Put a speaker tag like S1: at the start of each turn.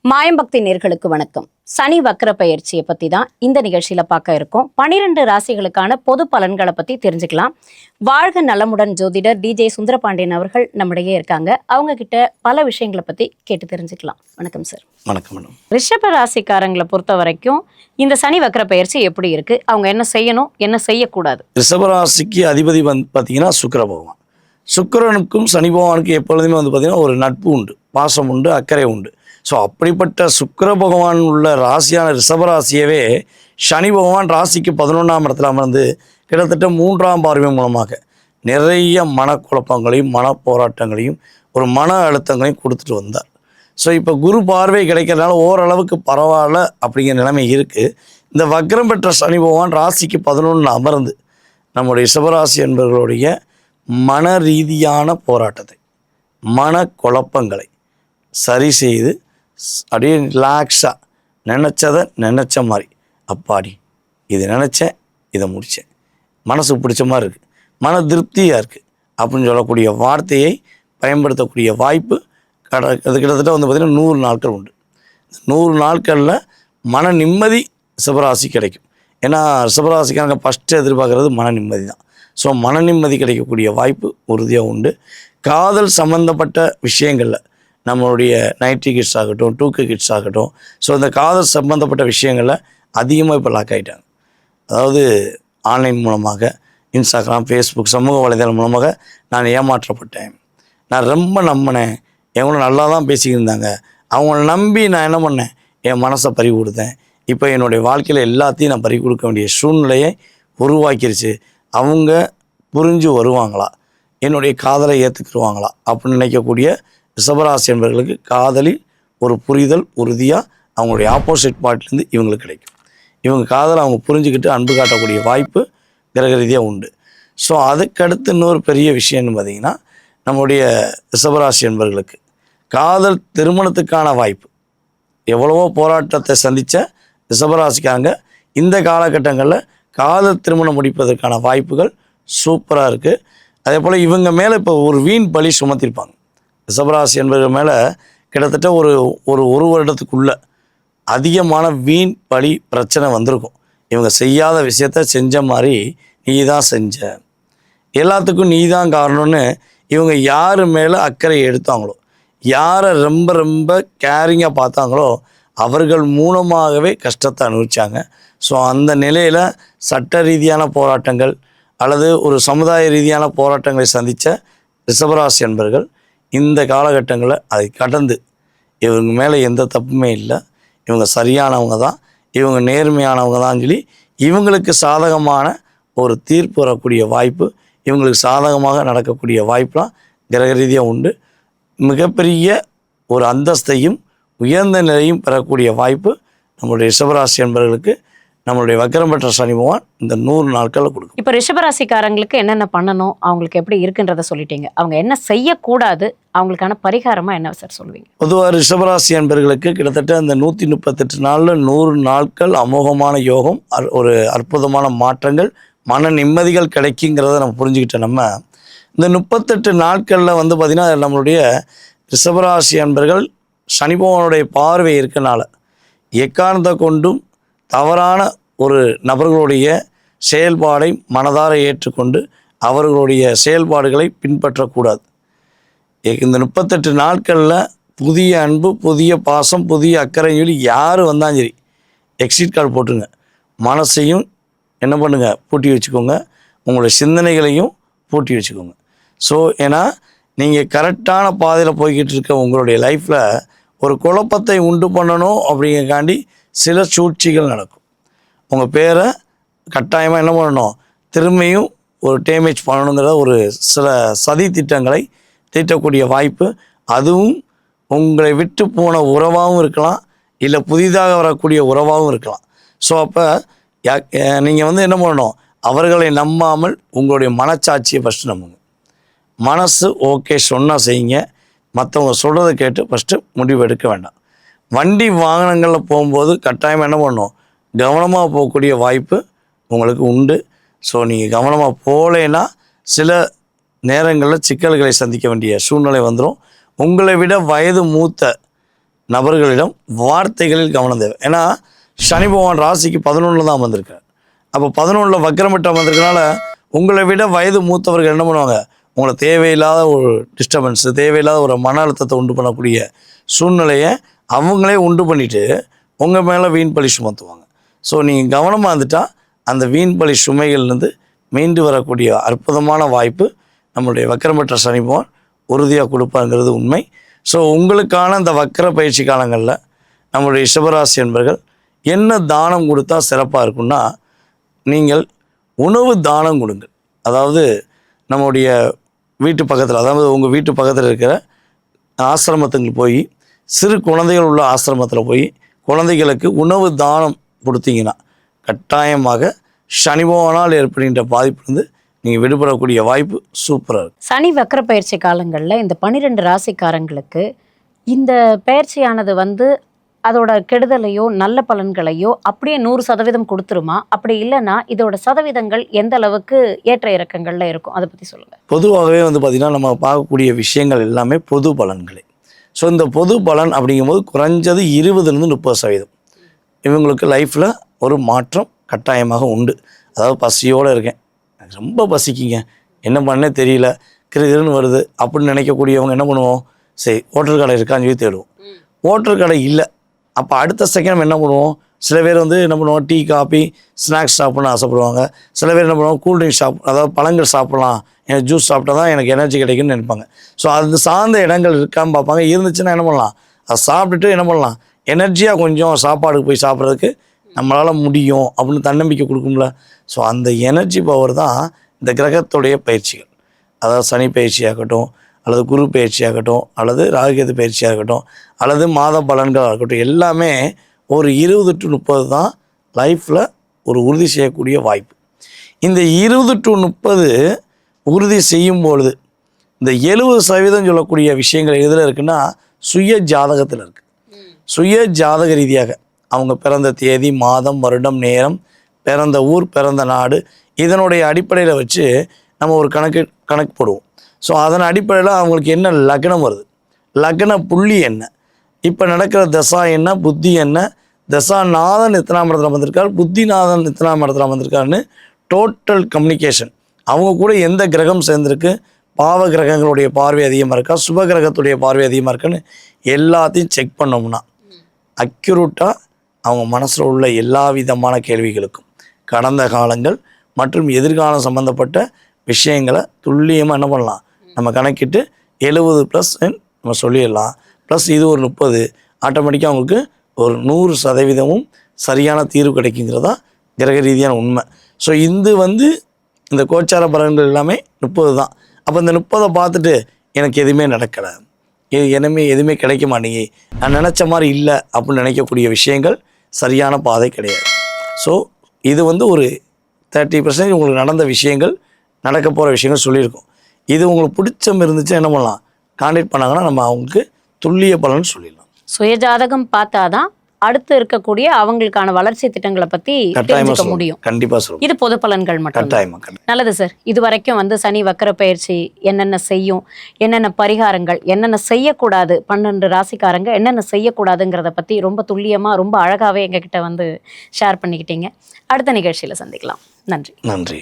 S1: மாயம்பக்தி நேர்களுக்கு வணக்கம். சனி வக்ர பயிற்சியை பத்தி தான் இந்த நிகழ்ச்சியில பார்க்க இருக்கோம். 12 ராசிகளுக்கான பொது பலன்களை பத்தி தெரிஞ்சுக்கலாம். வாழ்க நலமுடன் ஜோதிடர் DJ சுந்தரபாண்டியன் அவர்கள் நம்மிடையே இருக்காங்க. அவங்க கிட்ட பல விஷயங்களை பத்தி கேட்டு தெரிஞ்சுக்கலாம். வணக்கம் சார்.
S2: வணக்கம் மேடம்.
S1: ரிஷப ராசிக்காரங்களை பொறுத்த வரைக்கும் இந்த சனி வக்ர பயிற்சி எப்படி இருக்கு, அவங்க என்ன செய்யணும், என்ன செய்யக்கூடாது?
S2: ரிஷபராசிக்கு அதிபதி பார்த்தீங்கன்னா சுக்கிர பகவான். சுக்கிரனுக்கும் சனி பகவானுக்கும் எப்பொழுதுமே பார்த்தீங்கன்னா ஒரு நட்பு உண்டு, பாசம் உண்டு, அக்கறை உண்டு. ஸோ அப்படிப்பட்ட சுக்கிர பகவான் உள்ள ராசியான ரிஷபராசியவே சனி பகவான் ராசிக்கு 11ஆம் இடத்துல அமர்ந்து கிட்டத்தட்ட 3ஆம் பார்வை மூலமாக நிறைய மனக்குழப்பங்களையும் மன போராட்டங்களையும் ஒரு மன அழுத்தங்களையும் கொடுத்துட்டு வந்தார். ஸோ இப்போ குரு பார்வை கிடைக்கிறதுனால ஓரளவுக்கு பரவாயில்ல அப்படிங்கிற நிலைமை இருக்குது. இந்த வக்ரம் பெற்ற சனி பகவான் ராசிக்கு 11 அமர்ந்து நம்முடைய ரிஷபராசி என்பவர்களுடைய மன ரீதியான போராட்டத்தை, மன குழப்பங்களை சரி செய்து அப்படியே ரிலாக்ஸாக நினச்சதை நினச்ச மாதிரி, அப்பாடி இதை நினச்சேன், இதை முடித்தேன், மனசுக்கு பிடிச்ச மாதிரி இருக்குது, மன திருப்தியாக இருக்குது அப்படின்னு சொல்லக்கூடிய வார்த்தையை பயன்படுத்தக்கூடிய வாய்ப்பு அது கிட்டத்தட்ட பார்த்திங்கன்னா 100 நாட்கள் உண்டு. 100 நாட்களில் மன நிம்மதி ரிஷபராசி கிடைக்கும். ஏன்னா ரிஷபராசிக்காரங்க ஃபஸ்ட்டு எதிர்பார்க்குறது மன நிம்மதி தான். ஸோ மன நிம்மதி கிடைக்கக்கூடிய வாய்ப்பு உறுதியாக உண்டு. காதல் சம்மந்தப்பட்ட விஷயங்களில் நம்மளுடைய 90 கிட்ஸ் ஆகட்டும், 2K கிட்ஸ் ஆகட்டும், ஸோ இந்த காதல் சம்மந்தப்பட்ட விஷயங்களில் அதிகமாக இப்போ லாக் ஆகிட்டாங்க. அதாவது ஆன்லைன் மூலமாக, இன்ஸ்டாகிராம், ஃபேஸ்புக், சமூக வலைதளம் மூலமாக நான் ஏமாற்றப்பட்டேன், நான் ரொம்ப நம்பினேன், எவ்வளோ நல்லா தான் பேசிக்கிருந்தாங்க, அவங்கள நம்பி நான் என்ன பண்ணேன், என் மனசை பறி கொடுத்தேன், இப்போ என்னுடைய வாழ்க்கையில் எல்லாத்தையும் நான் பறி கொடுக்க வேண்டிய சூழ்நிலையை உருவாக்கிருச்சு. அவங்க புரிஞ்சு வருவாங்களா, என்னுடைய காதலை ஏற்றுக்குருவாங்களா அப்படின்னு நினைக்கக்கூடிய ரிஷபராசி என்பவர்களுக்கு காதலில் ஒரு புரிதல் உறுதியாக அவங்களுடைய ஆப்போசிட் பார்ட்லேருந்து இவங்களுக்கு கிடைக்கும். இவங்க காதலை அவங்க புரிஞ்சுக்கிட்டு அன்பு காட்டக்கூடிய வாய்ப்பு கிரக ரீதியாக உண்டு. ஸோ அதுக்கடுத்து இன்னொரு பெரிய விஷயம்னு பார்த்திங்கன்னா, நம்முடைய ரிஷபராசி என்பவர்களுக்கு காதல் திருமணத்துக்கான வாய்ப்பு. எவ்வளவோ போராட்டத்தை சந்தித்த ரிஷபராசிக்காரங்க இந்த காலகட்டங்களில் காதல் திருமணம் முடிப்பதற்கான வாய்ப்புகள் சூப்பராக இருக்குது. அதே போல் இவங்க மேலே இப்போ ஒரு வீண் பழி சுமத்திருப்பாங்க. ரிஷபராசி என்பவர்கள் மேலே கிட்டத்தட்ட ஒரு வருடத்துக்குள்ளே அதிகமான வீண் பழி பிரச்சனை வந்திருக்கும். இவங்க செய்யாத விஷயத்த செஞ்ச மாதிரி நீ தான் செஞ்ச, எல்லாத்துக்கும் நீ தான் காரணம்னு இவங்க யார் மேலே அக்கறை எடுத்தாங்களோ, யாரை ரொம்ப ரொம்ப கேரிங்காக பார்த்தாங்களோ அவர்கள் மூலமாகவே கஷ்டத்தை அனுபவித்தாங்க. ஸோ அந்த நிலையில் சட்ட ரீதியான போராட்டங்கள் அல்லது ஒரு சமுதாய ரீதியான போராட்டங்களை சந்தித்த ரிஷபராசி என்பவர்கள் இந்த காலகட்டங்களில் அதை கடந்து இவங்க மேலே எந்த தப்புமே இல்லை, இவங்க சரியானவங்க தான், இவங்க நேர்மையானவங்க தான் சொல்லி இவங்களுக்கு சாதகமான ஒரு தீர்ப்பு வரக்கூடிய வாய்ப்பு, இவங்களுக்கு சாதகமாக நடக்கக்கூடிய வாய்ப்பெலாம் கிரக ரீதியாக உண்டு. மிகப்பெரிய ஒரு அந்தஸ்தையும் உயர்ந்த நிலையும் பெறக்கூடிய வாய்ப்பு நம்மளுடைய ரிஷபராசி என்பவர்களுக்கு நம்மளுடைய வக்ரம் பெற்ற சனி பகவான் இந்த 100 நாட்களில் கொடுக்கும்.
S1: இப்போ ரிஷபராசிக்காரங்களுக்கு என்னென்ன பண்ணணும், அவங்களுக்கு எப்படி இருக்குன்றதை சொல்லிட்டீங்க. அவங்க என்ன செய்யக்கூடாது, அவங்களுக்கான பரிகாரமாக என்ன சார் சொல்லுவீங்க?
S2: பொதுவாக ரிஷபராசி என்பவர்களுக்கு கிட்டத்தட்ட அந்த 138 நாளில் 100 நாட்கள் அமோகமான யோகம், ஒரு அற்புதமான மாற்றங்கள், மன நிம்மதிகள் கிடைக்குங்கிறத நம்ம புரிஞ்சுக்கிட்டோம். நம்ம இந்த 38 நாட்களில் பார்த்திங்கன்னா நம்மளுடைய ரிஷபராசி என்பவர்கள் சனி பகவானுடைய பார்வை இருக்கனால எக்காரணத்தை கொண்டும் தவறான ஒரு நபர்களுடைய செயல்பாடை மனதார ஏற்றுக்கொண்டு அவர்களுடைய செயல்பாடுகளை பின்பற்றக்கூடாது. இந்த 38 நாட்களில் புதிய அன்பு, புதிய பாசம், புதிய அக்கறை சொல்லி யார் வந்தாலும் சரி எக்ஸிட் கார்டு போட்டுருங்க. மனசையும் என்ன பண்ணுங்கள், பூட்டி வச்சுக்கோங்க, உங்களுடைய சிந்தனைகளையும் பூட்டி வச்சுக்கோங்க. ஸோ ஏன்னா நீங்கள் கரெக்டான பாதையில் போய்கிட்டு இருக்க உங்களுடைய லைஃப்பில் ஒரு குழப்பத்தை உண்டு பண்ணணும் அப்படிங்கிறக்காண்டி சில சூழ்ச்சிகள் நடக்கும். உங்கள் பேரை கட்டாயமாக என்ன பண்ணணும், திரும்பியும் ஒரு டேமேஜ் பண்ணணுங்கிற ஒரு சில சதி திட்டங்களை தீட்டக்கூடிய வாய்ப்பு, அதுவும் உங்களை விட்டு போன உறவாகவும் இருக்கலாம், இல்லை புதிதாக வரக்கூடிய உறவாகவும் இருக்கலாம். ஸோ அப்போ நீங்கள் என்ன பண்ணணும், அவர்களை நம்பாமல் உங்களுடைய மனச்சாட்சியை ஃபஸ்ட்டு நம்புங்க. மனசு ஓகே சொன்னால் செய்யுங்க, மற்றவங்க சொல்கிறத கேட்டு ஃபஸ்ட்டு முடிவு எடுக்க வேண்டாம். வண்டி வாகனங்களில் போகும்போது கட்டாயமாக என்ன பண்ணணும், கவனமாக போகக்கூடிய வாய்ப்பு உங்களுக்கு உண்டு. ஸோ நீங்கள் கவனமாக போகலைன்னா சில நேரங்களில் சிக்கல்களை சந்திக்க வேண்டிய சூழ்நிலை வந்துடும். உங்களை விட வயது மூத்த நபர்களிடம் வார்த்தைகளில் கவனம் தேவை. ஏன்னா சனி பகவான் ராசிக்கு 11 தான் வந்திருக்கார். அப்போ 11 வக்ரமிட்டம் வந்திருக்கனால உங்களை விட வயது மூத்தவர்கள் என்ன பண்ணுவாங்க, உங்களை தேவையில்லாத ஒரு டிஸ்டர்பன்ஸு, தேவையில்லாத ஒரு மன அழுத்தத்தை உண்டு பண்ணக்கூடிய சூழ்நிலையை அவங்களே உண்டு பண்ணிவிட்டு உங்கள் மேலே வீண் பழி சுமத்துவாங்க. ஸோ நீங்கள் கவனமாக இருந்துட்டால் அந்த வீண் பழி சுமைகள்லேருந்து மீண்டு வரக்கூடிய அற்புதமான வாய்ப்பு நம்மளுடைய வக்கரமற்ற சனி பகவான் உறுதியாக கொடுப்பாங்கிறது உண்மை. ஸோ உங்களுக்கான இந்த வக்கர பயிற்சி காலங்களில் நம்மளுடைய ரிஷபராசி என்பர்கள் என்ன தானம் கொடுத்தா சிறப்பாக இருக்குன்னா, நீங்கள் உணவு தானம் கொடுங்கள். அதாவது நம்முடைய வீட்டு பக்கத்தில், அதாவது உங்கள் வீட்டு பக்கத்தில் இருக்கிற ஆசிரமத்துக்கு போய், சிறு குழந்தைகள் உள்ள ஆசிரமத்தில் போய் குழந்தைகளுக்கு உணவு தானம் கொடுத்தீங்கன்னா கட்டாயமாக சனி பகவானால் ஏற்படுகின்ற பாதிப்பிலிருந்து நீங்கள் விடுபடக்கூடிய வாய்ப்பு சூப்பராக இருக்கும்.
S1: சனி வக்கர பயிற்சி காலங்களில் இந்த 12 ராசிக்காரங்களுக்கு இந்த பயிற்சியானது வந்து அதோட கெடுதலையோ நல்ல பலன்களையோ அப்படியே 100% கொடுத்துருமா? அப்படி இல்லைன்னா இதோட சதவீதங்கள் எந்த அளவுக்கு ஏற்ற இறக்கங்கள்ல இருக்கும், அதை பற்றி சொல்லுங்கள்.
S2: பொதுவாகவே வந்து பார்த்திங்கன்னா நம்ம பார்க்கக்கூடிய விஷயங்கள் எல்லாமே பொது பலன்களே. ஸோ இந்த பொது பலன் அப்படிங்கும்போது குறைஞ்சது 20-30% இவங்களுக்கு லைஃப்பில் ஒரு மாற்றம் கட்டாயமாக உண்டு. அதாவது பசியோடு இருக்கேன், எனக்கு ரொம்ப பசிக்குங்க, என்ன பண்ணே தெரியல, கிருகிருன்னு வருது அப்படின்னு நினைக்கக்கூடியவங்க என்ன பண்ணுவோம், சரி ஹோட்டல் கடை இருக்கான்னு சொல்லி தேடுவோம். ஹோட்டல் கடை இல்லை, அப்போ அடுத்த செகண்ட் நம்ம என்ன பண்ணுவோம், சில பேர் வந்து என்ன பண்ணுவோம், டீ காபி ஸ்நாக்ஸ் சாப்பிட்ணுன்னு ஆசைப்படுவாங்க. சில பேர் என்ன பண்ணுவாங்க, கூல்ட்ரிங்க் அதாவது பழங்கள் சாப்பிட்லாம், எனக்கு ஜூஸ் சாப்பிட்டா தான் எனக்கு எனர்ஜி கிடைக்குன்னு நினைப்பாங்க. ஸோ அது சார்ந்த இடங்கள் இருக்கான்னு பார்ப்பாங்க. இருந்துச்சுன்னா என்ன பண்ணலாம், அதை சாப்பிட்டுட்டு என்ன பண்ணலாம், எனர்ஜியாக கொஞ்சம் சாப்பாடுக்கு போய் சாப்பிட்றதுக்கு நம்மளால் முடியும் அப்படின்னு தன்னம்பிக்கை கொடுக்கும்ல. ஸோ அந்த எனர்ஜி பவர் தான் இந்த கிரகத்துடைய பயிற்சிகள். அதாவது சனி பயிற்சியாகட்டும், அல்லது குரு பயிற்சியாகட்டும், அல்லது ராகுகேது பயிற்சியாகட்டும், அல்லது மாத பலன்களாக இருக்கட்டும், எல்லாமே ஒரு 20-30 தான் லைஃப்பில் ஒரு உறுதி செய்யக்கூடிய வாய்ப்பு. இந்த 20-30 உறுதி செய்யும் பொழுது இந்த 70% சொல்லக்கூடிய விஷயங்கள் எதில் இருக்குன்னா சுய ஜாதகத்தில் இருக்குது. சுய ஜாதக ரீதியாக அவங்க பிறந்த தேதி, மாதம், வருடம், நேரம், பிறந்த ஊர், பிறந்த நாடு, இதனுடைய அடிப்படையில் வச்சு நம்ம ஒரு கணக்கு போடுவோம். ஸோ அதன் அடிப்படையில் அவங்களுக்கு என்ன லக்னம் வருது, லக்ன புள்ளி என்ன, இப்போ நடக்கிற தசா என்ன, புத்தி என்ன, தசாநாதன் எத்தனாம் இடத்துல வந்திருக்கார், புத்திநாதன் எத்தனாம் இடத்துல வந்திருக்காருன்னு டோட்டல் கம்யூனிகேஷன், அவங்க கூட எந்த கிரகம் சேர்ந்துருக்கு, பாவ கிரகங்களுடைய பார்வை அதிகமாக இருக்கா, சுப கிரகத்துடைய பார்வை அதிகமாக இருக்கான்னு எல்லாத்தையும் செக் பண்ணோம்னா அக்யூரேட்டாக அவங்க மனசில் உள்ள எல்லா விதமான கேள்விகளுக்கும் கடந்த காலங்கள் மற்றும் எதிர்காலம் சம்மந்தப்பட்ட விஷயங்களை துல்லியமாக என்ன பண்ணலாம், நம்ம கணக்கிட்டு 70+ நம்ம சொல்லிடலாம். ப்ளஸ் இது ஒரு 30, ஆட்டோமேட்டிக்காக அவங்களுக்கு ஒரு 100% சரியான தீர்வு கிடைக்குங்கிறதா கிரக ரீதியான உண்மை. ஸோ இது வந்து இந்த கோச்சார பலன்கள் எல்லாமே 30 தான். அப்போ இந்த 30 பார்த்துட்டு எனக்கு எதுவுமே நடக்கலை, எதுவுமே கிடைக்க மாட்டேங்கி, நான் நினச்ச மாதிரி இல்லை அப்படின்னு நினைக்கக்கூடிய விஷயங்கள் சரியான பாதை கிடையாது. ஸோ இது வந்து ஒரு 30% உங்களுக்கு நடந்த விஷயங்கள், நடக்க போகிற விஷயங்கள் சொல்லியிருக்கோம். இது உங்களுக்கு பிடிச்சம் இருந்துச்சு என்ன பண்ணலாம், கான்டாக்ட் பண்ணாங்கன்னா நம்ம அவங்களுக்கு துல்லிய பலன் சொல்லிடலாம்.
S1: சுயஜாதகம் பார்த்தாதான் அடுத்து இருக்கக்கூடிய அவங்களுக்கான வளர்ச்சி திட்டங்களை பற்றி தெரிஞ்சுக்க முடியும்.
S2: கண்டிப்பாக சொல்லுவோம்.
S1: இது பொது பலன்கள் மட்டும். நல்லது சார். இது வரைக்கும் வந்து சனி வக்கர பயிற்சி என்னென்ன செய்யும், என்னென்ன பரிகாரங்கள், என்னென்ன செய்யக்கூடாது, 12 ராசிக்காரங்க என்னென்ன செய்யக்கூடாதுங்கிறத பற்றி ரொம்ப துல்லியமாக ரொம்ப அழகாகவே எங்ககிட்ட வந்து ஷேர் பண்ணிக்கிட்டீங்க. அடுத்த நிகழ்ச்சியில் சந்திக்கலாம். நன்றி.
S2: நன்றி.